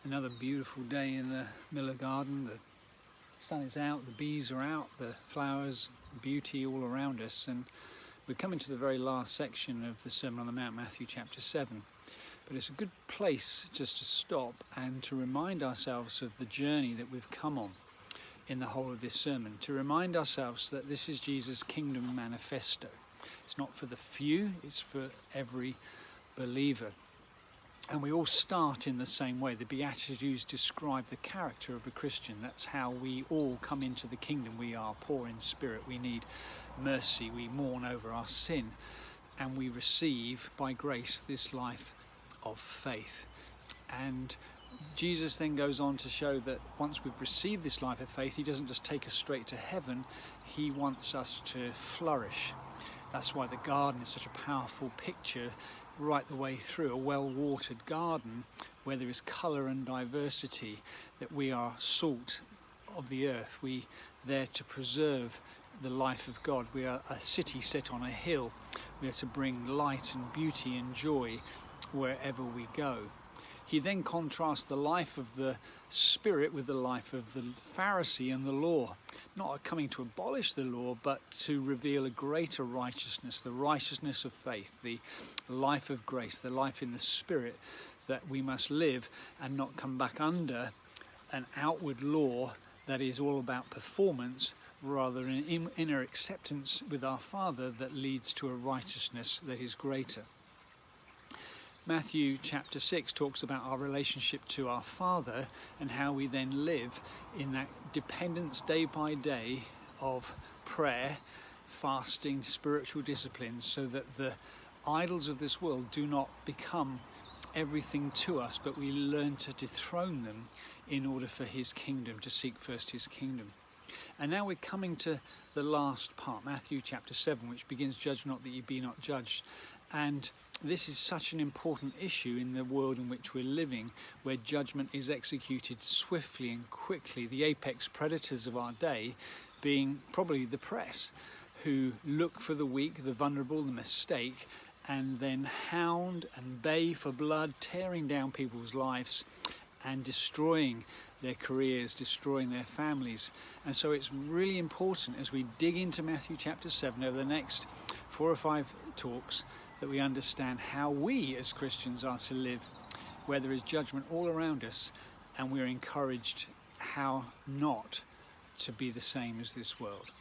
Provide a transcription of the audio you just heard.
Another beautiful day in the Miller Garden. The sun is out, the bees are out, the flowers, beauty all around us, and we're coming to the very last section of the Sermon on the Mount, Matthew chapter 7. But it's a good place just to stop and to remind ourselves of the journey that we've come on in the whole of this sermon, to remind ourselves that this is Jesus' kingdom manifesto. It's not for the few, it's for every believer. And we all start in the same way. The Beatitudes describe the character of a Christian. That's how we all come into the kingdom. We are poor in spirit. We need mercy. We mourn over our sin. And we receive, by grace, this life of faith. And Jesus then goes on to show that once we've received this life of faith, he doesn't just take us straight to heaven. He wants us to flourish. That's why the garden is such a powerful picture right the way through, a well-watered garden where there is colour and diversity, that we are salt of the earth. We there to preserve the life of God. We are a city set on a hill. We are to bring light and beauty and joy wherever we go. He then contrasts the life of the Spirit with the life of the Pharisee and the law. Not coming to abolish the law, but to reveal a greater righteousness, the righteousness of faith, the life of grace, the life in the Spirit that we must live and not come back under an outward law that is all about performance, rather than an inner acceptance with our Father that leads to a righteousness that is greater. Matthew chapter 6 talks about our relationship to our Father and how we then live in that dependence day by day of prayer, fasting, spiritual disciplines, so that the idols of this world do not become everything to us, but we learn to dethrone them in order for his kingdom, to seek first his kingdom. And now we're coming to the last part, Matthew chapter 7, which begins, "Judge not that ye be not judged." And this is such an important issue in the world in which we're living, where judgment is executed swiftly and quickly. The apex predators of our day being probably the press, who look for the weak, the vulnerable, the mistake, and then hound and bay for blood, tearing down people's lives and destroying their careers, destroying their families. And so it's really important as we dig into Matthew chapter 7 over the next 4 or 5 talks, that we understand how we as Christians are to live, where there is judgment all around us, and we're encouraged how not to be the same as this world.